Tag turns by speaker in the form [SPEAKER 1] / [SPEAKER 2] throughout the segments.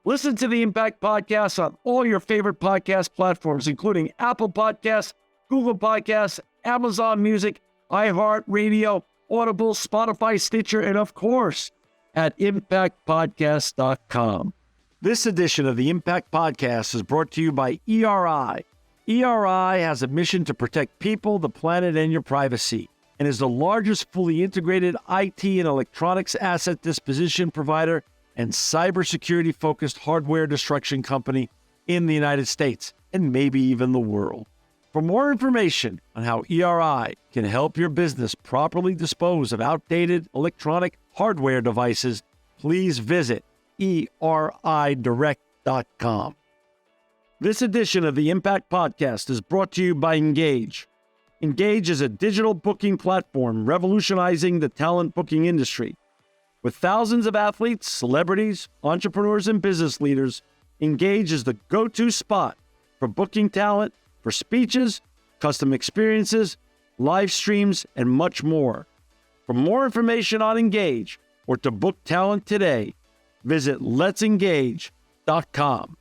[SPEAKER 1] Listen to the Impact Podcast on all your favorite podcast platforms, including Apple Podcasts, Google Podcasts, Amazon Music, iHeartRadio, Audible, Spotify, Stitcher, and of course, at impactpodcast.com. This edition of the Impact Podcast is brought to you by ERI. ERI has a mission to protect people, the planet, and your privacy, and is the largest fully integrated IT and electronics asset disposition provider and cybersecurity-focused hardware destruction company in the United States, and maybe even the world. For more information on how ERI can help your business properly dispose of outdated electronic hardware devices, please visit eridirect.com. This edition of the Impact Podcast is brought to you by Engage. Engage is a digital booking platform revolutionizing the talent booking industry. With thousands of athletes, celebrities, entrepreneurs, and business leaders, Engage is the go-to spot for booking talent, for speeches, custom experiences, live streams, and much more. For more information on Engage or to book talent today, visit letsengage.com.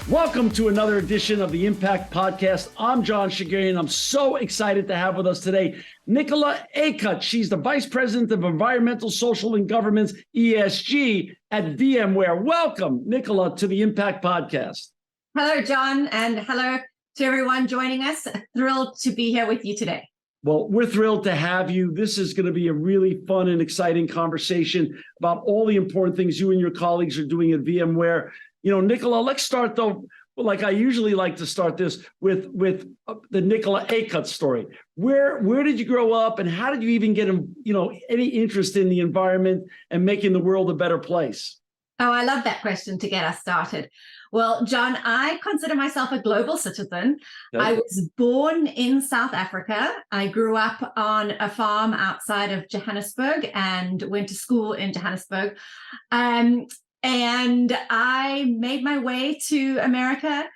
[SPEAKER 1] Welcome to another edition of the Impact Podcast. I'm John Shigerian. I'm so excited to have with us today Nicola Acutt. She's the Vice President of Environmental, Social, and Governance, ESG, at VMware. Welcome, Nicola, to the Impact Podcast.
[SPEAKER 2] Hello, John, and hello to everyone joining us. Thrilled to be here with you today.
[SPEAKER 1] Well, we're thrilled to have you. This is going to be a really fun and exciting conversation about all the important things you and your colleagues are doing at VMware. You know, Nicola, let's start, though, like I usually like to start this with the Nicola Acutt story. Where did you grow up, and how did you even get, any interest in the environment and making the world a better place?
[SPEAKER 2] Oh, I love that question to get us started. Well, John, I consider myself a global citizen. Okay. I was born in South Africa. I grew up on a farm outside of Johannesburg and went to school in Johannesburg. And I made my way to America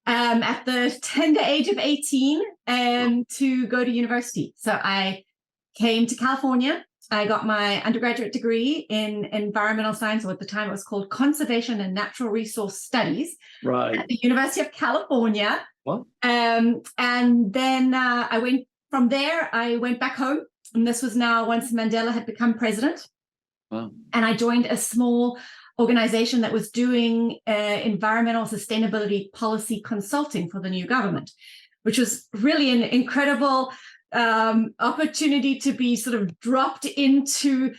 [SPEAKER 2] at the tender age of 18 to go to university. So I came to California. I got my undergraduate degree in environmental science, or at the time it was called Conservation and Natural Resource Studies, right, at the University of California. What? And then I went back home. And this was now once Mandela had become president. Wow. And I joined a small organization that was doing environmental sustainability policy consulting for the new government, which was really an incredible opportunity to be sort of dropped into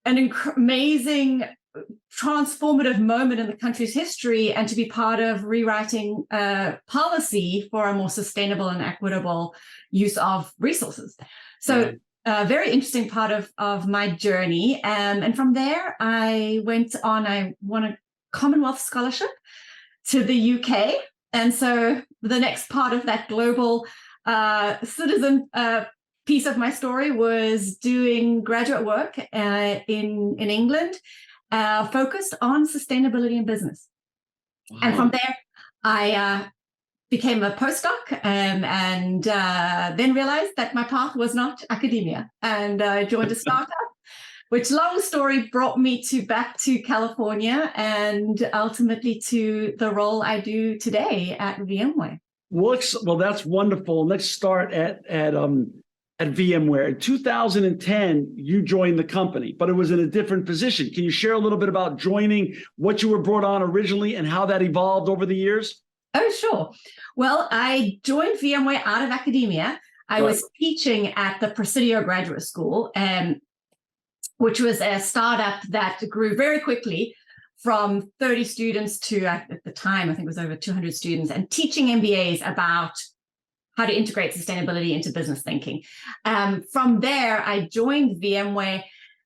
[SPEAKER 2] an amazing transformative moment in the country's history and to be part of rewriting policy for a more sustainable and equitable use of resources. So right. A very interesting part of my journey. And from there, I won a Commonwealth scholarship to the UK. And so the next part of that global citizen piece of my story was doing graduate work in England, focused on sustainability in business. Wow. And from there, I became a postdoc and then realized that my path was not academia, and I joined a startup, which, long story, brought me back to California and ultimately to the role I do today at VMware.
[SPEAKER 1] Well, that's wonderful. Let's start at VMware. In 2010, you joined the company, but it was in a different position. Can you share a little bit about joining, what you were brought on originally, and how that evolved over the years?
[SPEAKER 2] Oh, sure. Well, I joined VMware out of academia. I was teaching at the Presidio Graduate School, which was a startup that grew very quickly from 30 students to, at the time, I think it was over 200 students, and teaching MBAs about how to integrate sustainability into business thinking. From there, I joined VMware,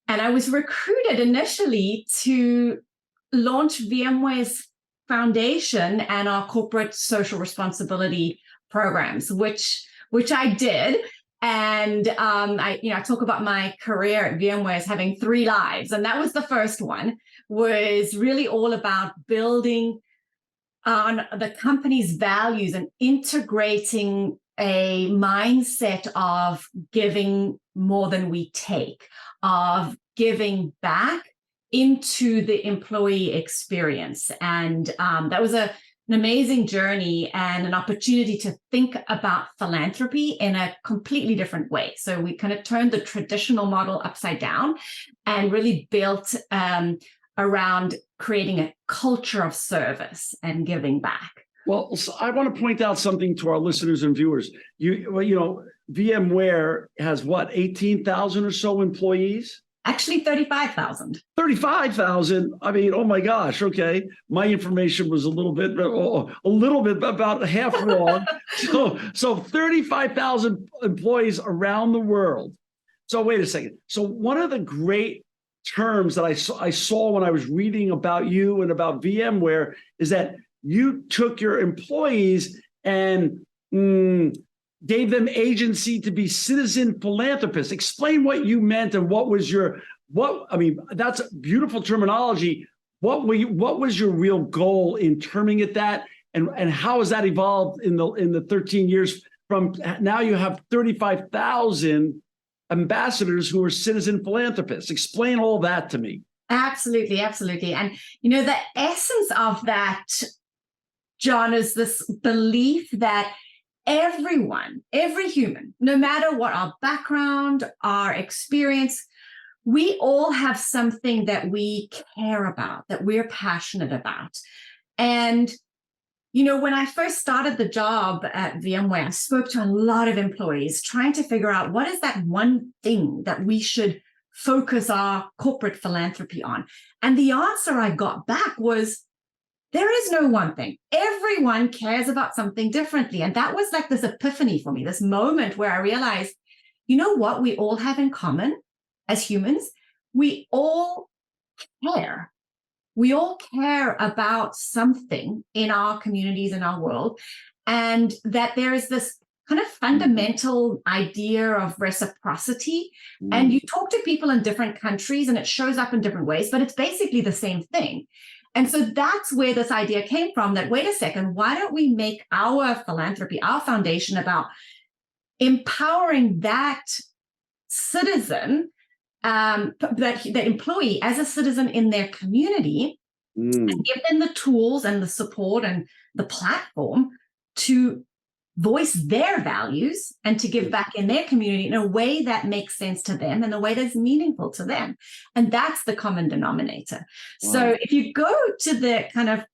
[SPEAKER 2] and I was recruited initially to launch VMware's foundation and our corporate social responsibility programs, which I did. And I talk about my career at VMware as having 3 lives, and that was the first one. Was really all about building on the company's values and integrating a mindset of giving more than we take, of giving back into the employee experience. And that was an amazing journey and an opportunity to think about philanthropy in a completely different way. So we kind of turned the traditional model upside down and really built around creating a culture of service and giving back.
[SPEAKER 1] Well, so I want to point out something to our listeners and viewers. VMware has what, 18,000 or so employees?
[SPEAKER 2] Actually, 35,000.
[SPEAKER 1] 35,000. I mean, oh my gosh. Okay, my information was a little bit about half wrong. so 35,000 employees around the world. So wait a second. So one of the great terms that I saw when I was reading about you and about VMware is that you took your employees and gave them agency to be citizen philanthropists. Explain what you meant and that's beautiful terminology. What was your real goal in terming it that, and how has that evolved in the 13 years from now? You have 35,000 ambassadors who are citizen philanthropists. Explain all that to me.
[SPEAKER 2] Absolutely. And the essence of that, John, is this belief that every human, no matter what our background, our experience, we all have something that we care about, that we're passionate about. And, when I first started the job at VMware, I spoke to a lot of employees trying to figure out what is that one thing that we should focus our corporate philanthropy on. And the answer I got back was, there is no one thing. Everyone cares about something differently. And that was like this epiphany for me, this moment where I realized, you know what we all have in common as humans? We all care. We all care about something in our communities, in our world. And that there is this kind of fundamental idea of reciprocity. And you talk to people in different countries and it shows up in different ways, but it's basically the same thing. And so that's where this idea came from, that, wait a second, why don't we make our philanthropy, our foundation, about empowering that citizen, that employee as a citizen in their community, and give them the tools and the support and the platform to voice their values and to give back in their community in a way that makes sense to them and a way that's meaningful to them. And that's the common denominator. Wow. So if you go to the kind of,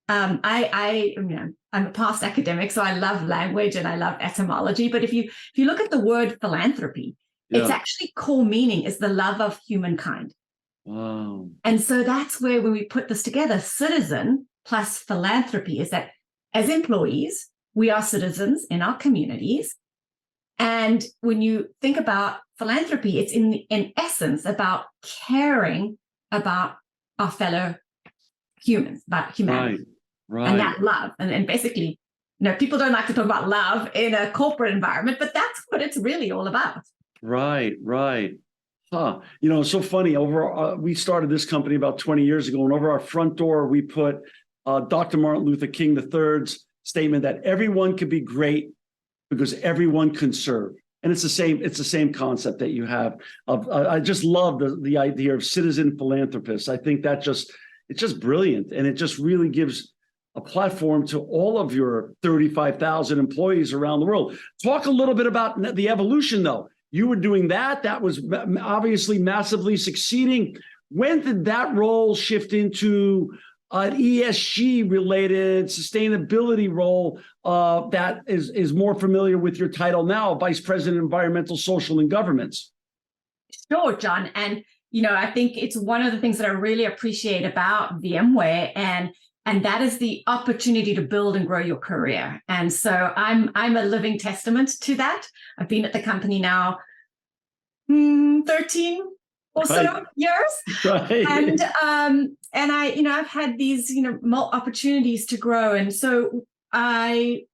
[SPEAKER 2] I'm a past academic, so I love language and I love etymology. But if you look at the word philanthropy, its actually core meaning is the love of humankind.
[SPEAKER 1] Wow.
[SPEAKER 2] And so that's where, when we put this together, citizen plus philanthropy, is that as employees, we are citizens in our communities. And when you think about philanthropy, it's in essence about caring about our fellow humans, about humanity.
[SPEAKER 1] Right.
[SPEAKER 2] And that love. And basically, people don't like to talk about love in a corporate environment, but that's what it's really all about.
[SPEAKER 1] Right. Huh. It's so funny. We started this company about 20 years ago, and over our front door, we put Dr. Martin Luther King III's statement that everyone could be great because everyone can serve. And it's the same concept that you have of, I just love the idea of citizen philanthropists. I think it's just brilliant. And it just really gives a platform to all of your 35,000 employees around the world. Talk a little bit about the evolution though. You were doing that. That was obviously massively succeeding. When did that role shift into an ESG-related sustainability role that is more familiar with your title now, Vice President, Environmental, Social, and Governance?
[SPEAKER 2] Sure, John. And, I think it's one of the things that I really appreciate about VMware, and that is the opportunity to build and grow your career. And so I'm a living testament to that. I've been at the company now 13 or so years.
[SPEAKER 1] Right.
[SPEAKER 2] And I've had these, opportunities to grow. And so I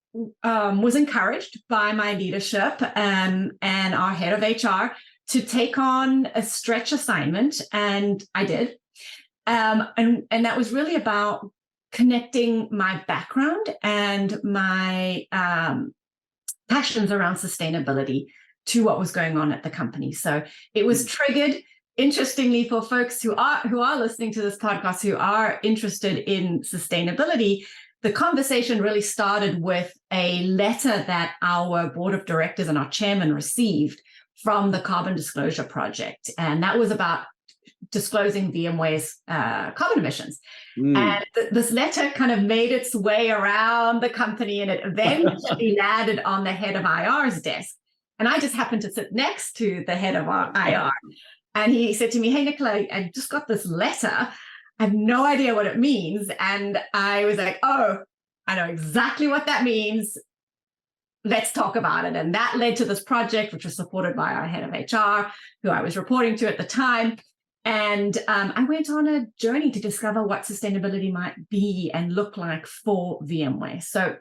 [SPEAKER 2] was encouraged by my leadership and our head of HR to take on a stretch assignment. And I did. And that was really about connecting my background and my passions around sustainability to what was going on at the company. So it was triggered, interestingly, for folks who are listening to this podcast, who are interested in sustainability. The conversation really started with a letter that our board of directors and our chairman received from the Carbon Disclosure Project. And that was about disclosing VMware's carbon emissions. And this letter kind of made its way around the company, and it eventually landed on the head of IR's desk. And I just happened to sit next to the head of our IR. And he said to me, "Hey, Nicola, I just got this letter. I have no idea what it means." And I was like, "Oh, I know exactly what that means. Let's talk about it." And that led to this project, which was supported by our head of HR, who I was reporting to at the time. And I went on a journey to discover what sustainability might be and look like for VMware. So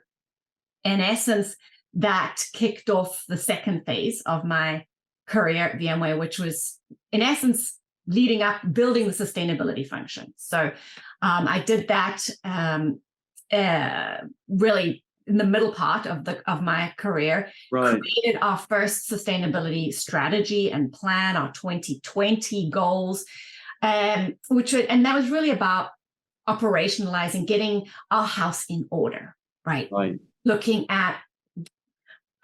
[SPEAKER 2] in essence, that kicked off the second phase of my career at VMware, which was in essence leading up, building the sustainability function. So I did that really in the middle part of my career, created our first sustainability strategy and plan, our 2020 goals, and that was really about operationalizing, getting our house in order, right? Looking at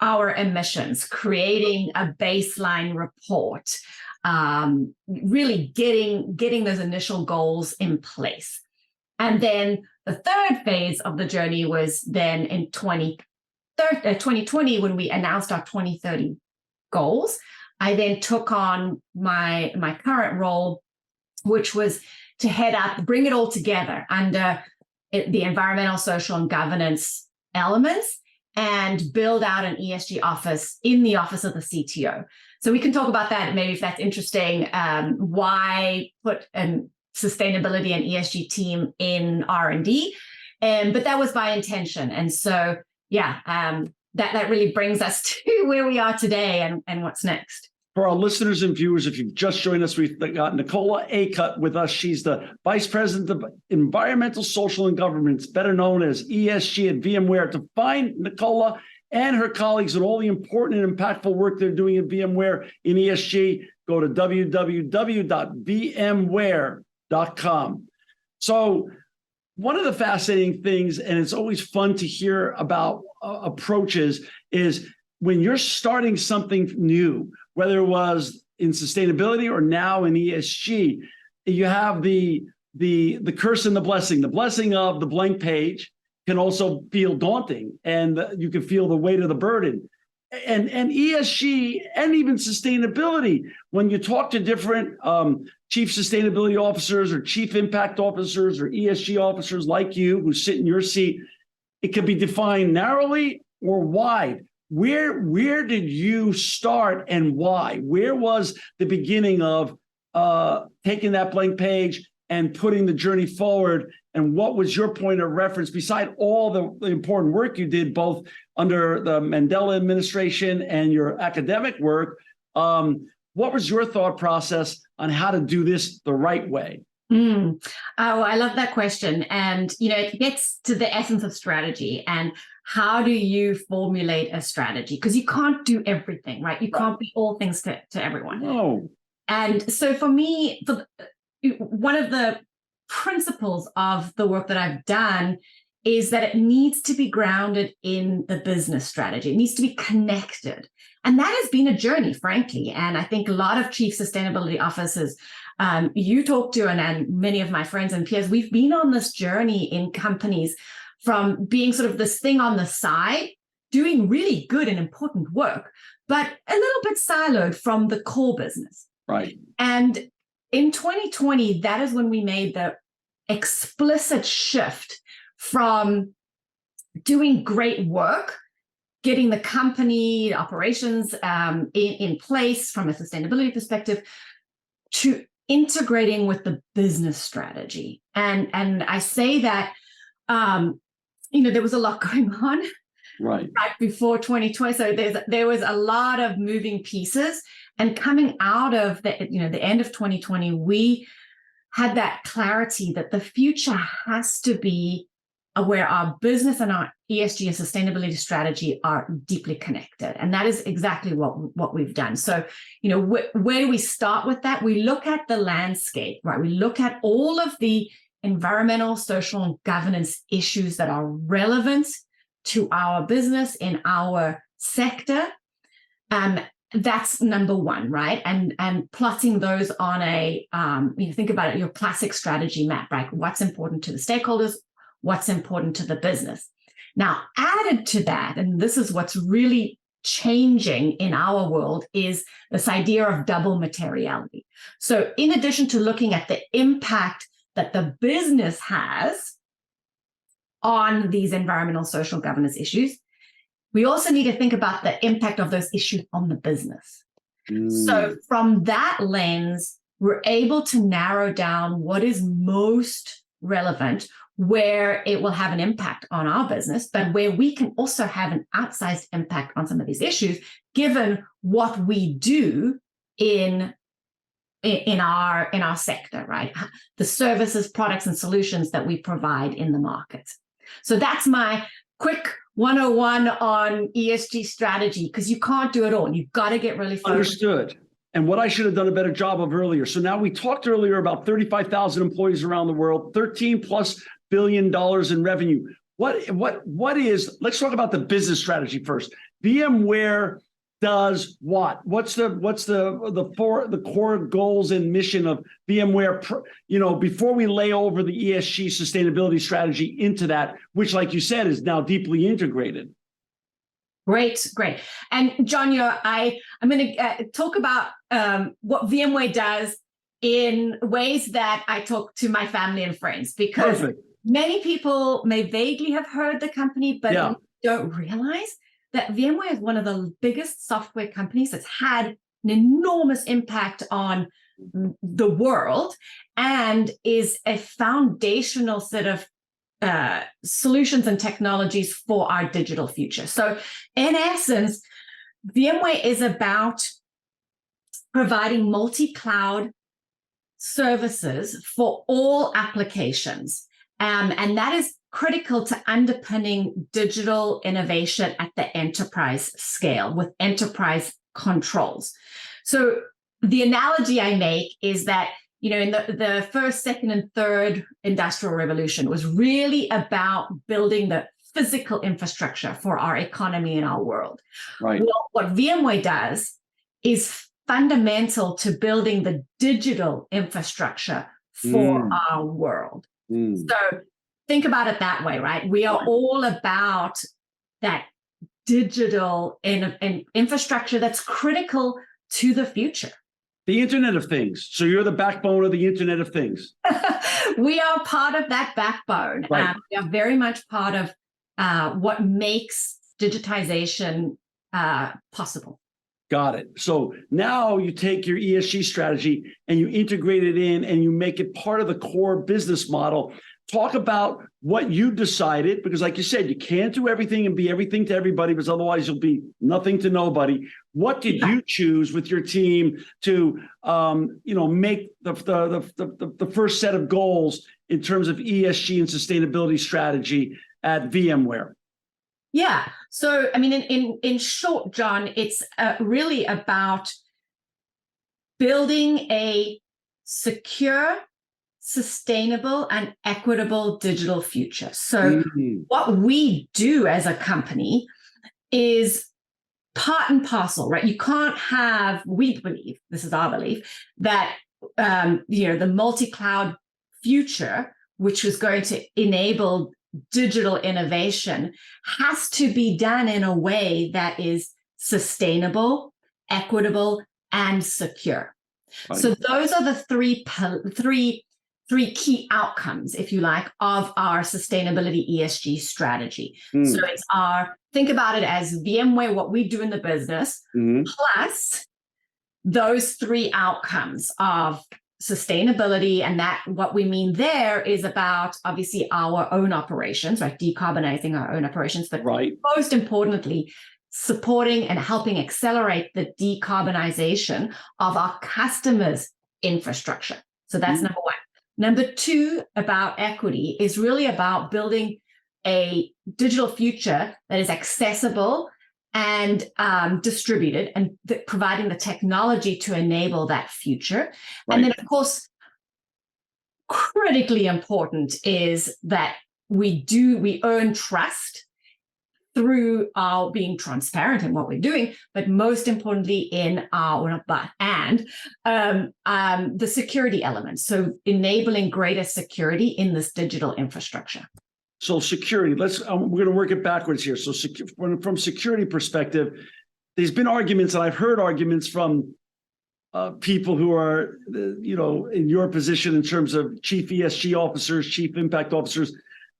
[SPEAKER 2] our emissions, creating a baseline report, really getting those initial goals in place. And then the third phase of the journey was then in 2020, when we announced our 2030 goals. I then took on my current role, which was to head up, bring it all together under the environmental, social, and governance elements, and build out an ESG office in the office of the CTO. So we can talk about that, maybe, if that's interesting, why put an sustainability and ESG team in R&D. But that was by intention. And so, that really brings us to where we are today and what's next.
[SPEAKER 1] For our listeners and viewers, if you've just joined us, we've got Nicola Acutt with us. She's the Vice President of Environmental, Social, and Governance, better known as ESG at VMware. To find Nicola and her colleagues and all the important and impactful work they're doing at VMware in ESG, go to www.vmware.com. So one of the fascinating things, and it's always fun to hear about approaches, is when you're starting something new, whether it was in sustainability or now in ESG, you have the curse and the blessing. The blessing of the blank page can also feel daunting, and you can feel the weight of the burden. And ESG and even sustainability, when you talk to different chief sustainability officers or chief impact officers or ESG officers like you who sit in your seat, it can be defined narrowly or wide. Where did you start and why? Where was the beginning of taking that blank page and putting the journey forward? And what was your point of reference beside all the important work you did both under the Mandela administration and your academic work? What was your thought process on how to do this the right way?
[SPEAKER 2] Oh, I love that question. And, it gets to the essence of strategy and how do you formulate a strategy? Because you can't do everything, right? You can't be all things to everyone.
[SPEAKER 1] No.
[SPEAKER 2] And so for me, one of the principles of the work that I've done is that it needs to be grounded in the business strategy. It needs to be connected. And that has been a journey, frankly. And I think a lot of chief sustainability officers you talk to, and many of my friends and peers, we've been on this journey in companies from being sort of this thing on the side, doing really good and important work, but a little bit siloed from the core business.
[SPEAKER 1] Right.
[SPEAKER 2] And in 2020, that is when we made the explicit shift from doing great work, getting the company operations in place from a sustainability perspective, to integrating with the business strategy. And I say that, there was a lot going on right before 2020. So there was a lot of moving pieces. And coming out of the end of 2020, we had that clarity that the future has to be where our business and our ESG and sustainability strategy are deeply connected. And that is exactly what we've done. So, where do we start with that? We look at the landscape, right? We look at all of the environmental, social, and governance issues that are relevant to our business in our sector. That's number one, right? And plotting those on a, think about it, your classic strategy map, right? What's important to the stakeholders? What's important to the business? Now, added to that, and this is what's really changing in our world, is this idea of double materiality. So in addition to looking at the impact that the business has on these environmental, social, governance issues, we also need to think about the impact of those issues on the business. So from that lens, we're able to narrow down what is most relevant, where it will have an impact on our business, but where we can also have an outsized impact on some of these issues, given what we do in our sector, right? The services, products, and solutions that we provide in the market. So that's my quick 101 on ESG strategy, because you can't do it all. You've got to get really focused.
[SPEAKER 3] Understood. And what I should have done a better job of earlier. So now we talked earlier about 35,000 employees around the world, $13+ billion in revenue. What is, let's talk about the business strategy first. VMware does what? What's the core goals and mission of VMware, before we lay over the ESG sustainability strategy into that, which, like you said, is now deeply integrated.
[SPEAKER 2] Great. And John, I'm going to talk about what VMware does in ways that I talk to my family and friends, because many people may vaguely have heard the company, but don't realize that VMware is one of the biggest software companies that's had an enormous impact on the world and is a foundational set of solutions and technologies for our digital future. So in essence, VMware is about providing multi-cloud services for all applications. And that is critical to underpinning digital innovation at the enterprise scale with enterprise controls. So the analogy I make is that, in the first, second, and third industrial revolution was really about building the physical infrastructure for our economy and our world.
[SPEAKER 3] Right.
[SPEAKER 2] Well, what VMware does is fundamental to building the digital infrastructure for our world. So think about it that way, right? We are all about that digital infrastructure that's critical to the future.
[SPEAKER 3] The Internet of Things. So you're the backbone of the Internet of Things.
[SPEAKER 2] We are part of that backbone.
[SPEAKER 3] Right.
[SPEAKER 2] We are very much part of what makes digitization possible.
[SPEAKER 3] Got it. So now you take your ESG strategy and you integrate it in and you make it part of the core business model. Talk about what you decided, because like you said, you can't do everything and be everything to everybody, because otherwise you'll be nothing to nobody. What did you choose with your team to, make the first set of goals in terms of ESG and sustainability strategy at VMware?
[SPEAKER 2] Yeah. So, in short, John, it's really about building a secure, sustainable, and equitable digital future. So what we do as a company is part and parcel, right? You can't have, we believe, this is our belief, that, the multi-cloud future, which was going to enable digital innovation, has to be done in a way that is sustainable, equitable, and secure. Right. So those are the three key outcomes, if you like, of our sustainability ESG strategy. So it's think about it as VMware, what we do in the business, plus those three outcomes of sustainability. And that what we mean there is about, obviously, our own operations, right? Decarbonizing our own operations, but most importantly, supporting and helping accelerate the decarbonization of our customers' infrastructure. So that's number one. Number two, about equity, is really about building a digital future that is accessible and distributed, and providing the technology to enable that future. Right. And then, of course, critically important is that we earn trust through our being transparent in what we're doing, but most importantly in the security elements. So enabling greater security in this digital infrastructure.
[SPEAKER 3] So security, we're going to work it backwards here. So from security perspective, there's been arguments, and I've heard arguments from people who are, in your position in terms of chief ESG officers, chief impact officers,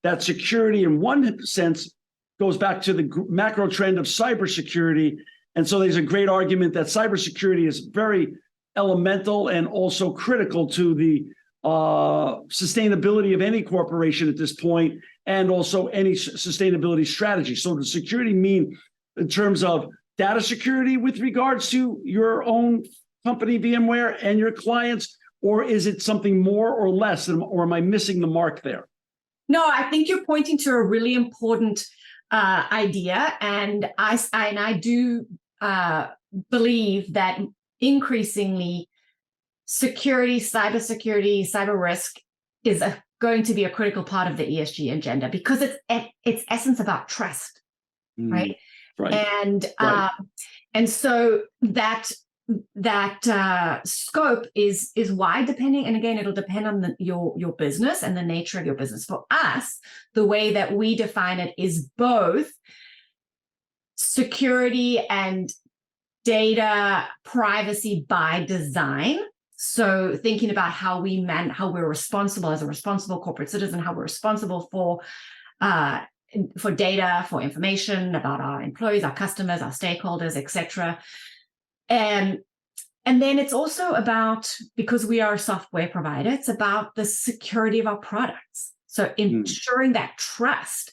[SPEAKER 3] that security in one sense goes back to the macro trend of cybersecurity. And so there's a great argument that cybersecurity is very elemental and also critical to the sustainability of any corporation at this point, and also any sustainability strategy. So does security mean in terms of data security with regards to your own company, VMware, and your clients, or is it something more or less, or am I missing the mark there?
[SPEAKER 2] No, I think you're pointing to a really important idea, and I do believe that increasingly cybersecurity, cyber risk is going to be a critical part of the ESG agenda, because it's at its essence about trust, right? Right. And so that scope is wide, depending, and again, it'll depend on your business and the nature of your business. For us, the way that we define it is both security and data privacy by design. So thinking about how we're responsible as a responsible corporate citizen, how we're responsible for data, for information about our employees, our customers, our stakeholders, etc. And then it's also about, because we are a software provider, it's about the security of our products. So ensuring that trust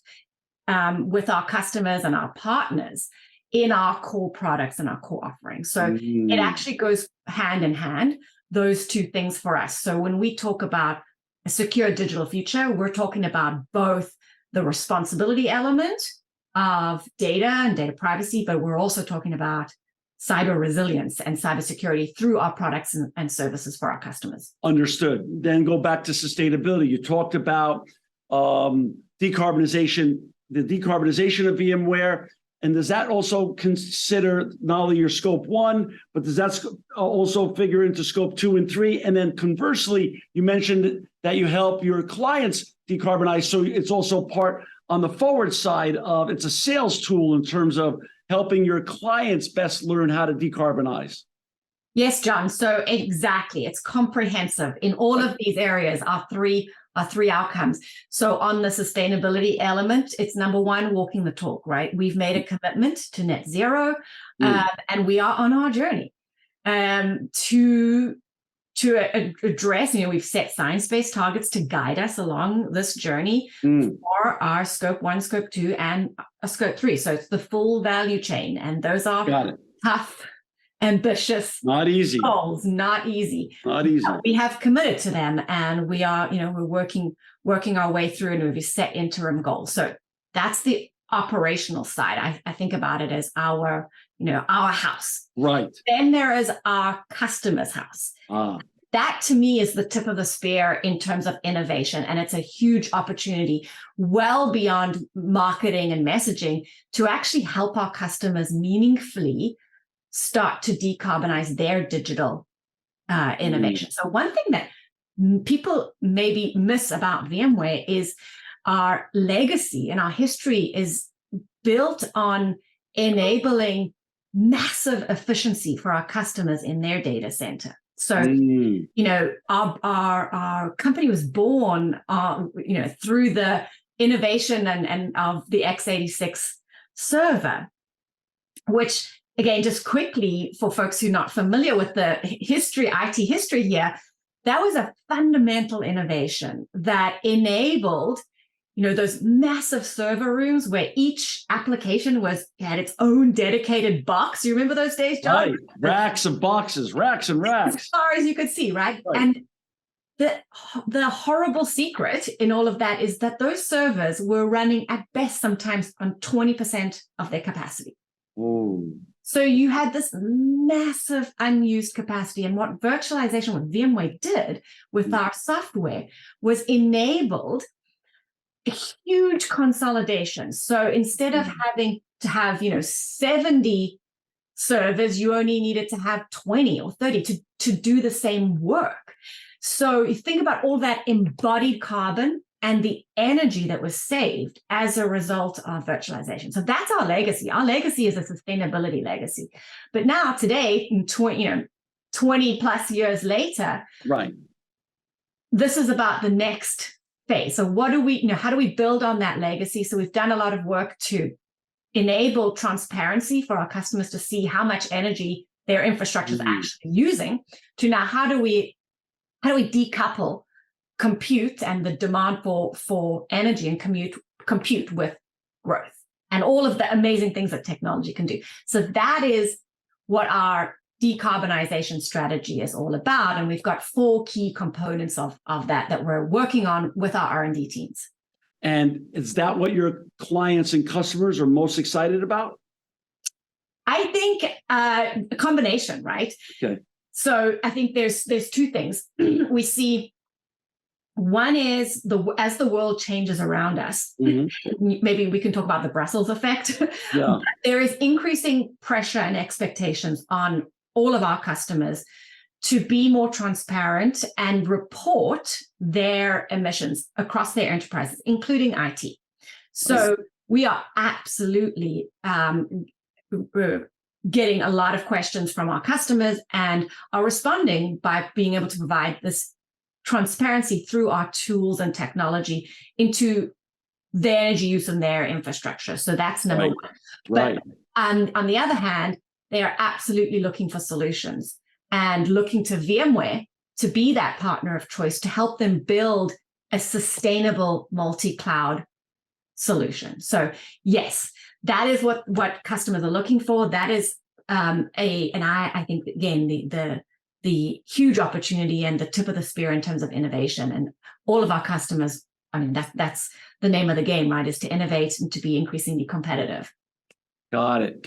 [SPEAKER 2] with our customers and our partners in our core products and our core offerings. So it actually goes hand in hand, those two things for us. So when we talk about a secure digital future, we're talking about both the responsibility element of data and data privacy, but we're also talking about cyber resilience and cybersecurity through our products and services for our customers. Understood.
[SPEAKER 3] Then go back to sustainability. You talked about decarbonization, the decarbonization of VMware. And does that also consider not only your scope 1, but does that also figure into scope 2 and 3? And then conversely, you mentioned that you help your clients decarbonize. So it's also part on the forward side of, it's a sales tool in terms of helping your clients best learn how to decarbonize.
[SPEAKER 2] Yes, John. So exactly. It's comprehensive in all of these areas, our three outcomes. So on the sustainability element, it's number one, walking the talk, right? We've made a commitment to net zero, and we are on our journey to address, we've set science-based targets to guide us along this journey for our scope 1, scope 2, and a scope 3. So it's the full value chain. And those are tough, ambitious,
[SPEAKER 3] not easy
[SPEAKER 2] goals, not easy. We have committed to them, and we are, we're working our way through, and we've set interim goals. So that's the operational side. I think about it as our house.
[SPEAKER 3] Right.
[SPEAKER 2] Then there is our customer's house. That to me is the tip of the spear in terms of innovation. And it's a huge opportunity well beyond marketing and messaging to actually help our customers meaningfully start to decarbonize their digital innovation. So one thing that people maybe miss about VMware is our legacy and our history is built on enabling massive efficiency for our customers in their data center. So, our company was born, through the innovation and of the x86 server, which, again, just quickly for folks who are not familiar with the IT history here, that was a fundamental innovation that enabled those massive server rooms where each application had its own dedicated box. You remember those days, John?
[SPEAKER 3] Right. Racks of boxes, racks and racks.
[SPEAKER 2] As far as you could see, right? And the horrible secret in all of that is that those servers were running at best sometimes on 20% of their capacity.
[SPEAKER 3] Oh.
[SPEAKER 2] So you had this massive unused capacity. And what virtualization, what VMware did with our software was enabled a huge consolidation. So instead of having to have, 70 servers, you only needed to have 20 or 30 to do the same work. So you think about all that embodied carbon and the energy that was saved as a result of virtualization. So that's our legacy. Our legacy is a sustainability legacy. But now today, 20 plus years later,
[SPEAKER 3] right,
[SPEAKER 2] this is about the next phase. So what do we, how do we build on that legacy? So we've done a lot of work to enable transparency for our customers to see how much energy their infrastructure is actually using, to now how do we decouple compute and the demand for energy and compute with growth and all of the amazing things that technology can do. So that is what our decarbonization strategy is all about. And we've got 4 key components of that we're working on with our R&D teams.
[SPEAKER 3] And is that what your clients and customers are most excited about?
[SPEAKER 2] I think a combination, right?
[SPEAKER 3] Okay.
[SPEAKER 2] So I think there's 2 things. We see one is as the world changes around us, maybe we can talk about the Brussels effect.
[SPEAKER 3] Yeah.
[SPEAKER 2] There is increasing pressure and expectations on all of our customers to be more transparent and report their emissions across their enterprises, including IT. So we are absolutely getting a lot of questions from our customers and are responding by being able to provide this transparency through our tools and technology into their energy use and their infrastructure. So that's number one.
[SPEAKER 3] Right.
[SPEAKER 2] But on the other hand, they are absolutely looking for solutions and looking to VMware to be that partner of choice to help them build a sustainable multi-cloud solution. So yes, that is what customers are looking for. That is I think again the huge opportunity and the tip of the spear in terms of innovation. And all of our customers, I mean, that's the name of the game, right? Is to innovate and to be increasingly competitive.
[SPEAKER 3] Got it.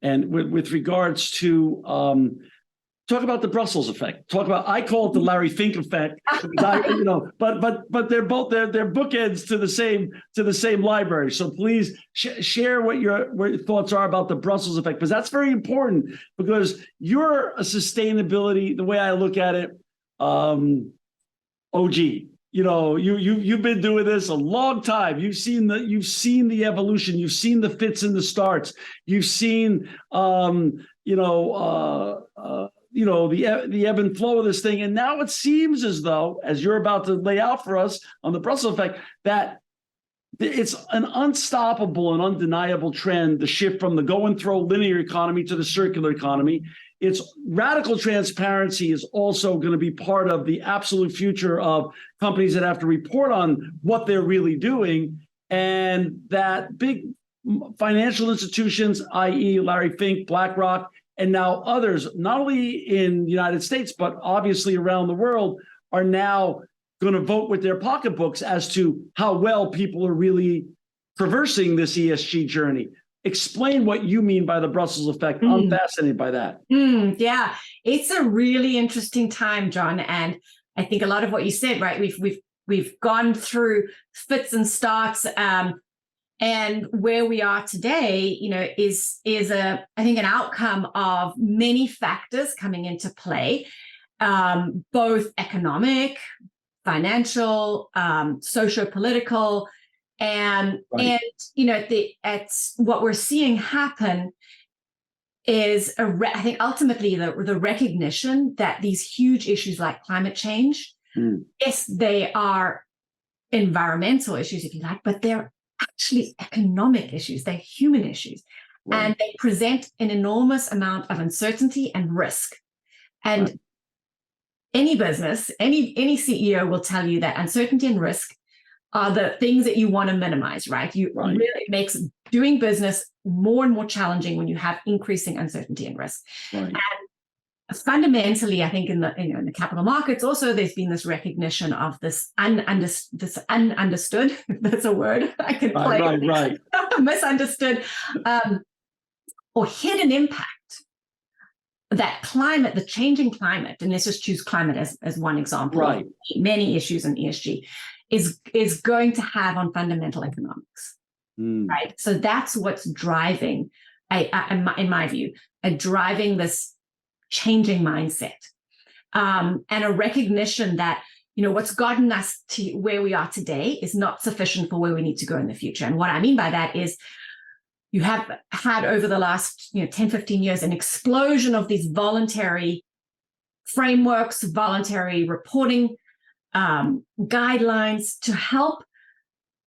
[SPEAKER 3] And with regards to talk about the Brussels effect. I call it the Larry Fink effect. But they're both they're bookends to the same library. So please share what your thoughts are about the Brussels effect, because that's very important. Because you're a sustainability, the way I look at it, OG. You've been doing this a long time. You've seen the evolution. You've seen the fits and the starts. You've seen the ebb and flow of this thing. And now it seems as though, as you're about to lay out for us on the Brussels effect, that it's an unstoppable and undeniable trend, the shift from the go and throw linear economy to the circular economy. It's radical transparency is also going to be part of the absolute future of companies that have to report on what they're really doing. And that big financial institutions, i.e. Larry Fink, BlackRock, and now others, not only in the United States, but obviously around the world, are now going to vote with their pocketbooks as to how well people are really traversing this ESG journey. Explain what you mean by the Brussels effect. I'm fascinated by that.
[SPEAKER 2] Yeah, it's a really interesting time, John. And I think a lot of what you said, right? We've gone through fits and starts. And where we are today, is I think an outcome of many factors coming into play, both economic, financial, socio-political, and what we're seeing happen is I think ultimately the recognition that these huge issues like climate change, yes, they are environmental issues, if you like, but they're actually economic issues. They're human issues, and they present an enormous amount of uncertainty and risk. And any business, any CEO will tell you that uncertainty and risk are the things that you want to minimize, right? Really, it makes doing business more and more challenging when you have increasing uncertainty and risk. And fundamentally, I think in the capital markets also, there's been this recognition of this ununderstood, if that's a word I can play,
[SPEAKER 3] right.
[SPEAKER 2] misunderstood or hidden impact that climate, the changing climate, and let's just choose climate as one example,
[SPEAKER 3] right.
[SPEAKER 2] Many issues in ESG, is going to have on fundamental economics, right? So that's what's driving, in my view, driving this changing mindset, and a recognition that, what's gotten us to where we are today is not sufficient for where we need to go in the future. And what I mean by that is you have had over the last 10, 15 years an explosion of these voluntary frameworks, voluntary reporting guidelines to help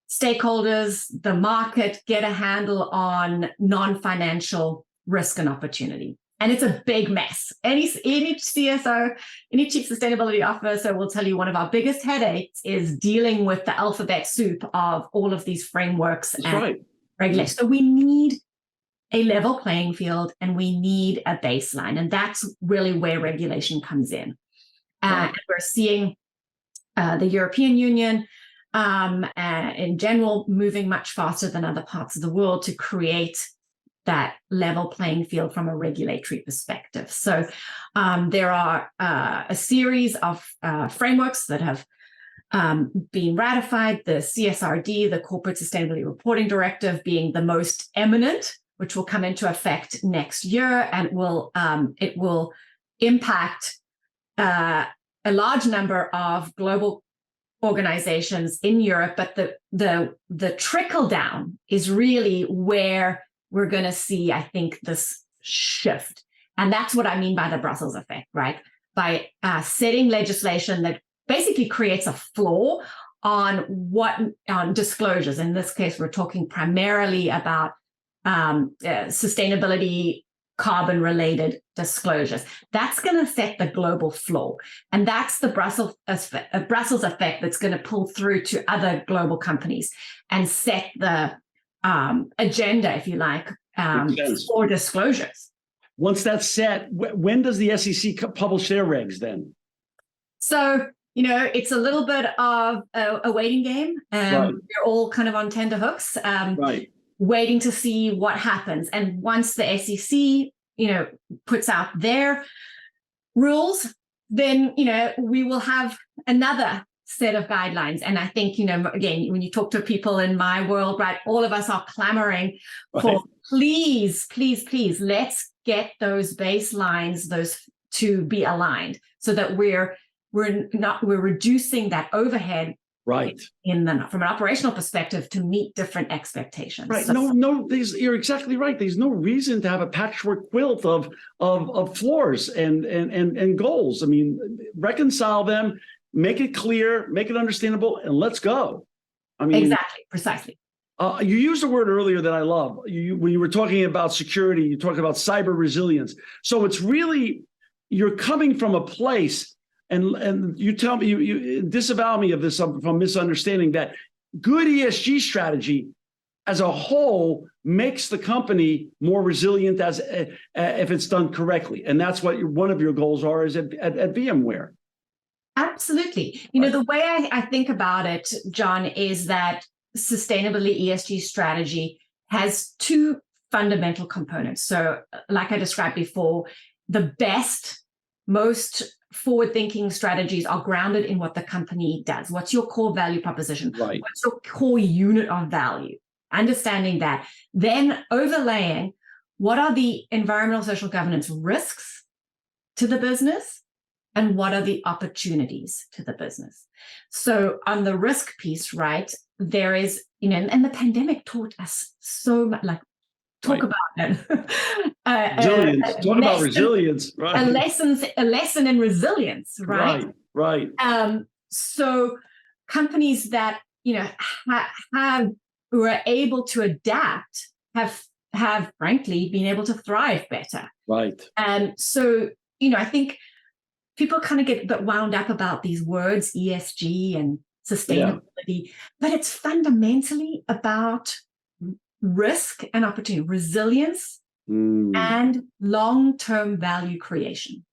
[SPEAKER 2] stakeholders, the market, get a handle on non-financial risk and opportunity. And it's a big mess. Any CSO, any chief sustainability officer will tell you one of our biggest headaches is dealing with the alphabet soup of all of these frameworks and regulations. So we need a level playing field and we need a baseline. And that's really where regulation comes in. And we're seeing the European Union in general moving much faster than other parts of the world to create that level playing field from a regulatory perspective. So there are a series of frameworks that have been ratified, the CSRD, the Corporate Sustainability Reporting Directive, being the most eminent, which will come into effect next year, and it will impact a large number of global organizations in Europe. But the trickle down is really where we're going to see, I think, this shift. And that's what I mean by the Brussels effect, right? By setting legislation that basically creates a floor on disclosures. In this case, we're talking primarily about sustainability, carbon-related disclosures. That's going to set the global floor. And that's the Brussels effect that's going to pull through to other global companies and set the agenda, if you like, for disclosures.
[SPEAKER 3] Once that's set, when does the SEC publish their regs then?
[SPEAKER 2] So, it's a little bit of a waiting game. We're all kind of on tenterhooks, waiting to see what happens. And once the SEC, puts out their rules, then, we will have another set of guidelines. And I think, again, when you talk to people in my world, right, all of us are clamoring for please, let's get those baselines, those to be aligned so that we're reducing that overhead from an operational perspective to meet different expectations.
[SPEAKER 3] Right.
[SPEAKER 2] So,
[SPEAKER 3] you're exactly right. There's no reason to have a patchwork quilt of floors and goals. I mean, reconcile them, make it clear, make it understandable, and let's go. I mean,
[SPEAKER 2] exactly, precisely.
[SPEAKER 3] You used a word earlier that I love. When you were talking about security, you talked about cyber resilience. So it's really, you're coming from a place, and you tell me, you disavow me of this from misunderstanding, that good ESG strategy as a whole makes the company more resilient if it's done correctly. And that's what one of your goals are is at VMware.
[SPEAKER 2] Absolutely. The way I think about it, John, is that sustainability ESG strategy has two fundamental components. So like I described before, the best, most forward-thinking strategies are grounded in what the company does. What's your core value proposition?
[SPEAKER 3] Right.
[SPEAKER 2] What's your core unit of value? Understanding that. Then overlaying what are the environmental, social governance risks to the business and what are the opportunities to the business. So on the risk piece, right, there is, and the pandemic taught us so much, talk about it.
[SPEAKER 3] Resilience. Talk about resilience. Right.
[SPEAKER 2] A lesson in resilience, right?
[SPEAKER 3] Right.
[SPEAKER 2] So companies that who are able to adapt have frankly been able to thrive better.
[SPEAKER 3] Right.
[SPEAKER 2] And so I think people kind of get a bit wound up about these words, ESG and sustainability, but it's fundamentally about risk and opportunity, resilience, and long-term value creation.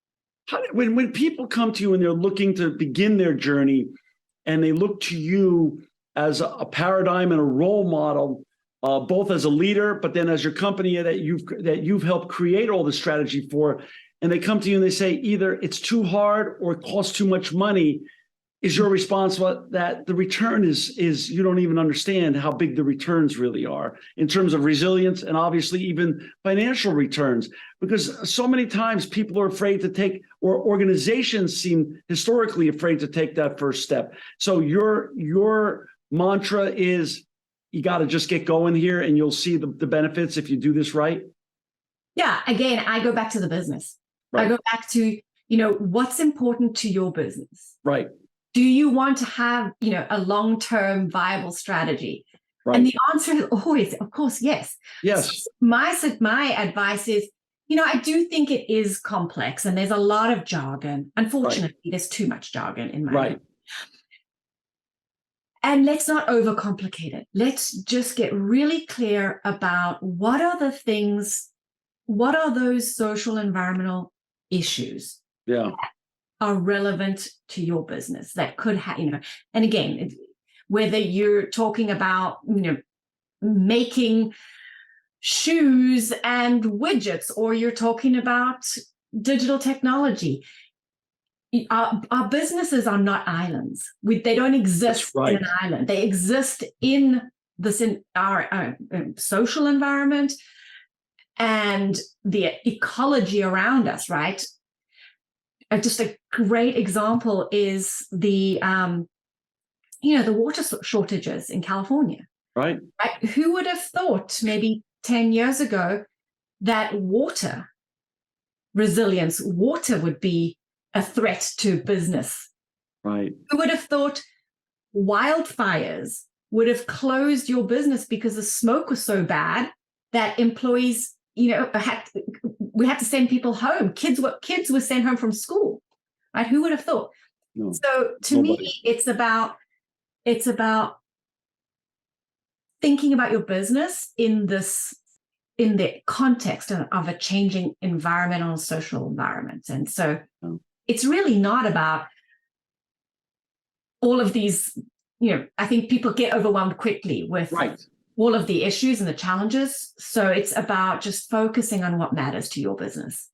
[SPEAKER 3] When people come to you and they're looking to begin their journey, and they look to you as a paradigm and a role model, both as a leader, but then as your company that you've helped create all the strategy for, and they come to you and they say either it's too hard or it costs too much money, is your response that the return is you don't even understand how big the returns really are in terms of resilience and obviously even financial returns? Because so many times people are afraid to take, or organizations seem historically afraid to take that first step. So your mantra is you got to just get going here and you'll see the benefits if you do this right?
[SPEAKER 2] Yeah, again, I go back to the business. Right. I go back to, what's important to your business.
[SPEAKER 3] Right.
[SPEAKER 2] Do you want to have, a long-term viable strategy? Right. And the answer is always, of course, yes.
[SPEAKER 3] Yes.
[SPEAKER 2] So my advice is, I do think it is complex and there's a lot of jargon. Unfortunately, there's too much jargon in my opinion. And let's not overcomplicate it. Let's just get really clear about what are those social environmental issues that are relevant to your business that could have, and again, whether you're talking about, making shoes and widgets, or you're talking about digital technology. Our businesses are not islands. They don't exist in an island. They exist in our social environment and the ecology around us, right? Just a great example is the water shortages in California. Right? Who would have thought maybe 10 years ago that water would be a threat to business?
[SPEAKER 3] Right.
[SPEAKER 2] Who would have thought wildfires would have closed your business because the smoke was so bad that employees, we had to send people home. Kids were sent home from school. Right? Who would have thought? No. So to me, it's about thinking about your business in the context of a changing environmental and social environment. And so it's really not about all of these, I think people get overwhelmed quickly with all of the issues and the challenges. So it's about just focusing on what matters to your business.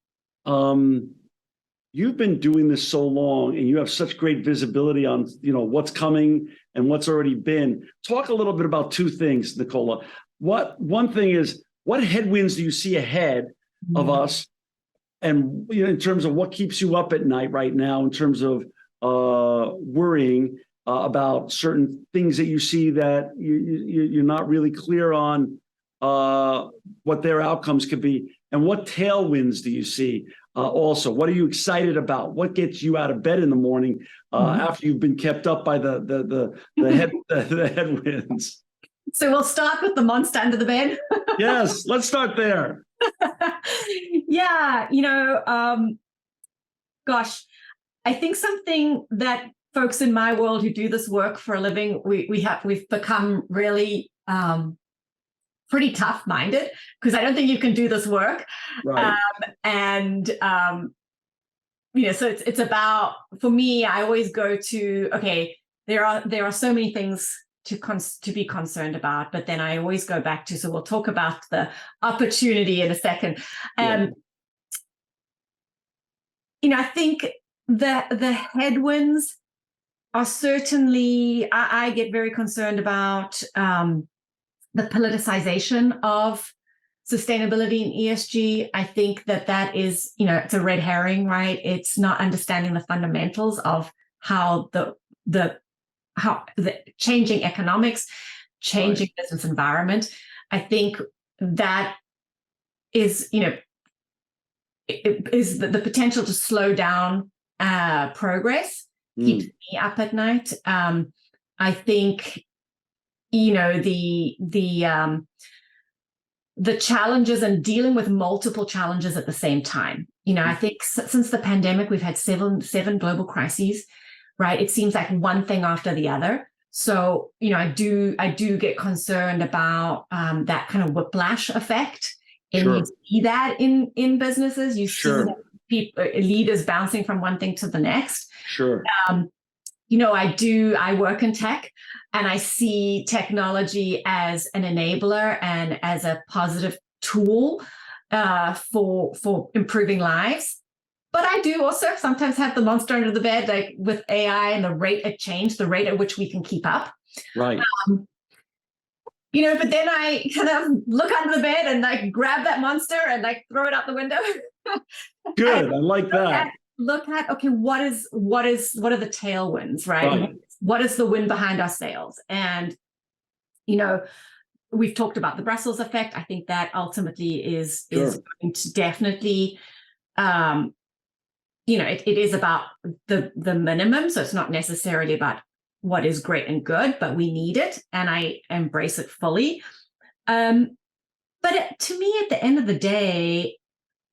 [SPEAKER 3] You've been doing this so long and you have such great visibility on, what's coming and what's already been. Talk a little bit about two things, Nicola. One thing is, what headwinds do you see ahead of us? And in terms of what keeps you up at night right now, in terms of worrying about certain things that you see that you're not really clear on what their outcomes could be. And what tailwinds do you see? Also, what are you excited about? What gets you out of bed in the morning after you've been kept up by the headwinds?
[SPEAKER 2] So we'll start with the monster under the bed.
[SPEAKER 3] Yes, let's start there.
[SPEAKER 2] Yeah, gosh, I think something that folks in my world who do this work for a living, we've become really pretty tough-minded, because I don't think you can do this work. Right. So it's about, for me, I always go to, okay, there are so many things to be concerned about, but then I always go back to, so we'll talk about the opportunity in a second. I think the headwinds are certainly, I get very concerned about the politicization of sustainability and ESG. I think that is, it's a red herring, right? It's not understanding the fundamentals of how the changing economics, changing business environment. I think that is, it is the potential to slow down progress, keeps me up at night. I think, the challenges and dealing with multiple challenges at the same time. I think since the pandemic, we've had seven global crises. Right. It seems like one thing after the other. So, I do get concerned about that kind of whiplash effect. And you see that in businesses. You see that leaders bouncing from one thing to the next.
[SPEAKER 3] Sure.
[SPEAKER 2] I work in tech, and I see technology as an enabler and as a positive tool for improving lives. But I do also sometimes have the monster under the bed, like with AI and the rate of change, the rate at which we can keep up.
[SPEAKER 3] Right.
[SPEAKER 2] But then I kind of look under the bed and like grab that monster and like throw it out the window.
[SPEAKER 3] Good. I like that.
[SPEAKER 2] Look at okay, what are the tailwinds, right? What is the wind behind our sails? And we've talked about the Brussels effect. I think that ultimately is going to definitely it is about the minimum. So it's not necessarily about what is great and good, but we need it, and I embrace it fully. But to me, at the end of the day,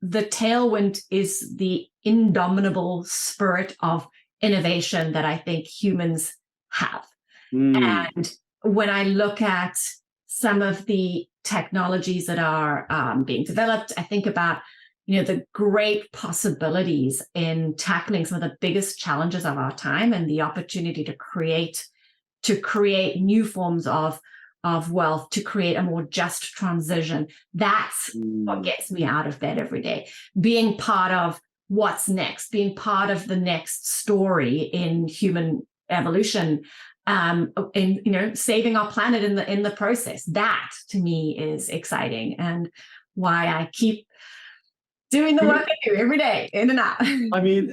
[SPEAKER 2] the tailwind is the indomitable spirit of innovation that I think humans have. And when I look at some of the technologies that are being developed, I think about the great possibilities in tackling some of the biggest challenges of our time, and the opportunity to create new forms of wealth, to create a more just transition. That's what gets me out of bed every day. Being part of what's next, being part of the next story in human evolution, and saving our planet in the process. That to me is exciting, and why I keep doing the work I do every day, in and out.
[SPEAKER 3] I mean,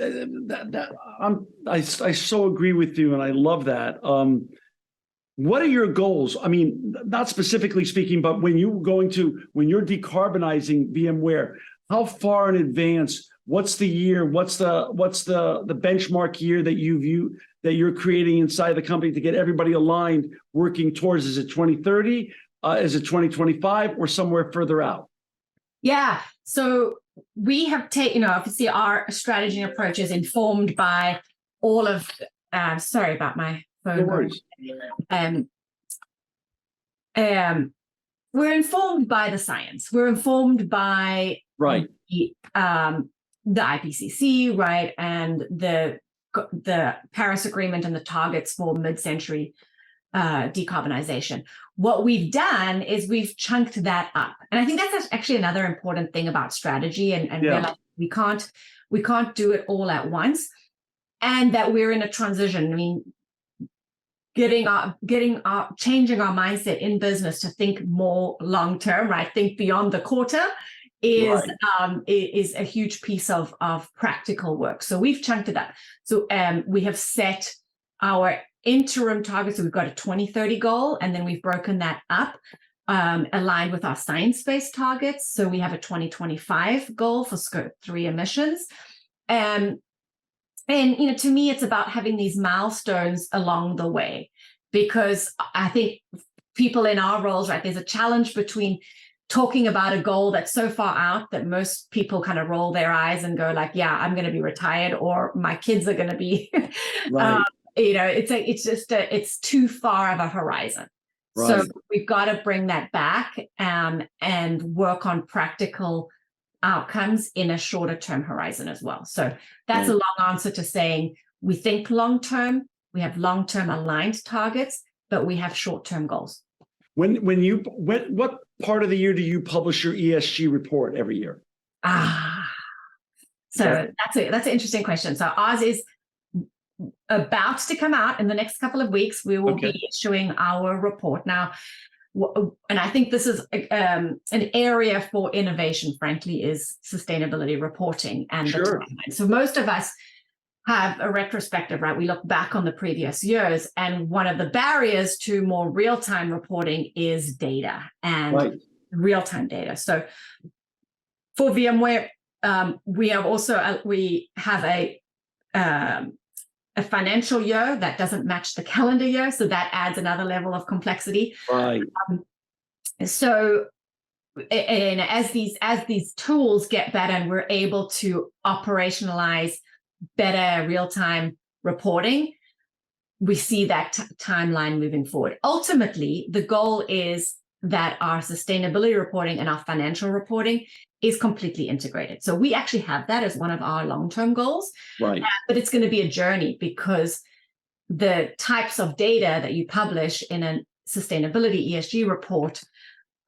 [SPEAKER 3] I so agree with you, and I love that. What are your goals? I mean, not specifically speaking, but when you're decarbonizing VMware, how far in advance? What's the year? What's the benchmark year that you're creating inside the company to get everybody aligned, working towards? Is it 2030? Is it 2025, or somewhere further out?
[SPEAKER 2] Yeah. So we have taken, obviously our strategy and approach is informed by all of, sorry about my phone.
[SPEAKER 3] No worries.
[SPEAKER 2] We're informed by the science. We're informed by the IPCC, right, and the Paris Agreement and the targets for mid-century decarbonization. What we've done is we've chunked that up, and I think that's actually another important thing about strategy, and realize we can't do it all at once, and that we're in a transition. I mean, changing our mindset in business to think more long term, right? Think beyond the quarter is a huge piece of practical work. So we've chunked it up. So we have set our interim targets. So we've got a 2030 goal, and then we've broken that up, aligned with our science-based targets. So we have a 2025 goal for Scope 3 emissions. And to me, it's about having these milestones along the way, because I think people in our roles, right, there's a challenge between talking about a goal that's so far out that most people kind of roll their eyes and go like, yeah, I'm going to be retired, or my kids are going to be, it's too far of a horizon. Right. So we've got to bring that back and work on practical outcomes in a shorter term horizon as well. So that's a long answer to saying we think long term, we have long term aligned targets, but we have short term goals.
[SPEAKER 3] What part of the year do you publish your ESG report every year?
[SPEAKER 2] So that's an interesting question. So ours is about to come out in the next couple of weeks. We will be issuing our report now. And I think this is an area for innovation, frankly, is sustainability reporting and the timeline. So most of us have a retrospective, right? We look back on the previous years, and one of the barriers to more real-time reporting is data and real-time data. So for VMware, we have a financial year that doesn't match the calendar year, so that adds another level of complexity. Right. So, and as these tools get better and we're able to operationalize better real-time reporting, we see that timeline moving forward. Ultimately, the goal is that our sustainability reporting and our financial reporting is completely integrated. So we actually have that as one of our long-term goals,
[SPEAKER 3] Right.
[SPEAKER 2] But it's going to be a journey because the types of data that you publish in a sustainability ESG report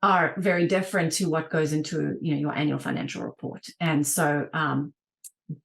[SPEAKER 2] are very different to what goes into your annual financial report. And so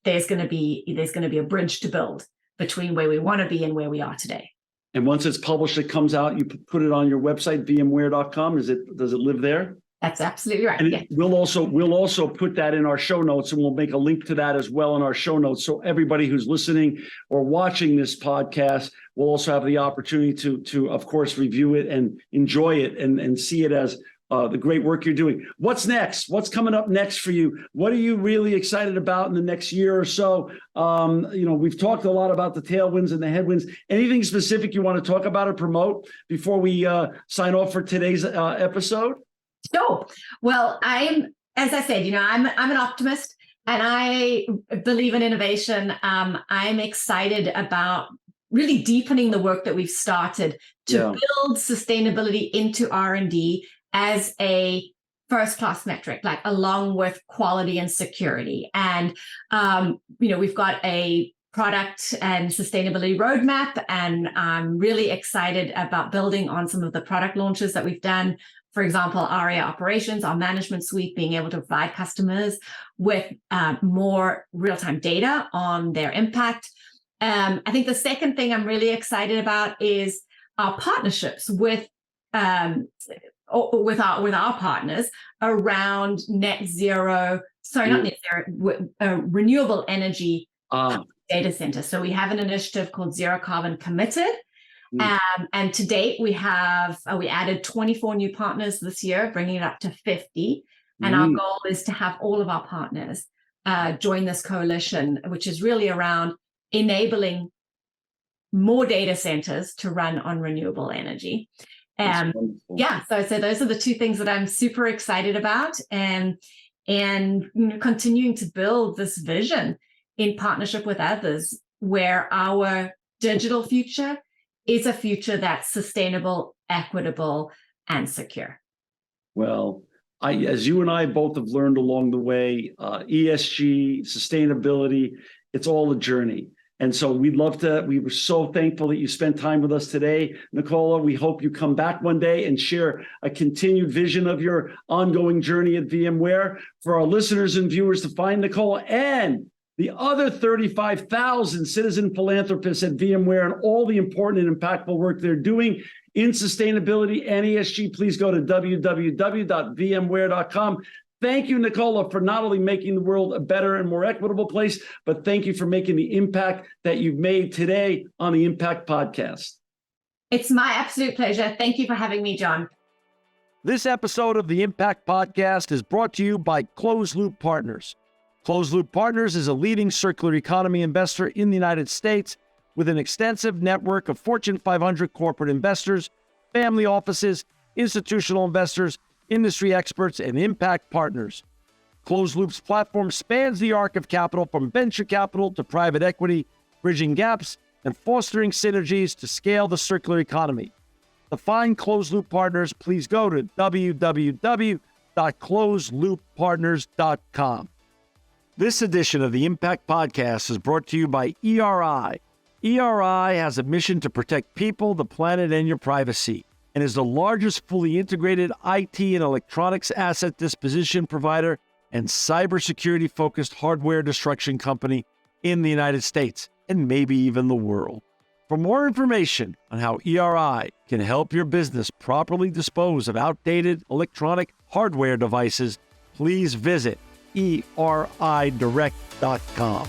[SPEAKER 2] there's going to be a bridge to build between where we want to be and where we are today.
[SPEAKER 3] And once it's published, it comes out, you put it on your website, VMware.com. Does it live there?
[SPEAKER 2] That's absolutely right.
[SPEAKER 3] And
[SPEAKER 2] yeah.
[SPEAKER 3] we'll also put that in our show notes, and we'll make a link to that as well in our show notes. So everybody who's listening or watching this podcast will also have the opportunity to of course, review it and enjoy it and see it as the great work you're doing. What's next? What's coming up next for you? What are you really excited about in the next year or so? We've talked a lot about the tailwinds and the headwinds. Anything specific you want to talk about or promote before we sign off for today's episode?
[SPEAKER 2] Sure. Well, as I said, I'm an optimist and I believe in innovation. I'm excited about really deepening the work that we've started to build sustainability into R&D as a first-class metric, like along with quality and security. And, we've got a product and sustainability roadmap, and I'm really excited about building on some of the product launches that we've done. For example, ARIA Operations, our management suite, being able to provide customers with more real-time data on their impact. I think the second thing I'm really excited about is our partnerships with our partners around renewable energy data centers. So we have an initiative called Zero Carbon Committed. And to date, we added 24 new partners this year, bringing it up to 50. And our goal is to have all of our partners join this coalition, which is really around enabling more data centers to run on renewable energy. So those are the two things that I'm super excited about, and continuing to build this vision in partnership with others, where our digital future is a future that's sustainable, equitable, and secure.
[SPEAKER 3] Well, as you and I both have learned along the way, ESG, sustainability, it's all a journey. And so we were so thankful that you spent time with us today, Nicola. We hope you come back one day and share a continued vision of your ongoing journey at VMware. For our listeners and viewers to find Nicola and the other 35,000 citizen philanthropists at VMware and all the important and impactful work they're doing in sustainability and ESG, please go to www.vmware.com. Thank you, Nicola, for not only making the world a better and more equitable place, but thank you for making the impact that you've made today on the Impact Podcast.
[SPEAKER 2] It's my absolute pleasure. Thank you for having me, John.
[SPEAKER 1] This episode of the Impact Podcast is brought to you by Closed Loop Partners. Closed Loop Partners is a leading circular economy investor in the United States with an extensive network of Fortune 500 corporate investors, family offices, institutional investors, industry experts, and impact partners. Closed Loop's platform spans the arc of capital from venture capital to private equity, bridging gaps and fostering synergies to scale the circular economy. To find Closed Loop Partners, please go to www.closedlooppartners.com. This edition of the Impact Podcast is brought to you by ERI. ERI has a mission to protect people, the planet, and your privacy, and is the largest fully integrated IT and electronics asset disposition provider and cybersecurity-focused hardware destruction company in the United States, and maybe even the world. For more information on how ERI can help your business properly dispose of outdated electronic hardware devices, please visit eridirect.com.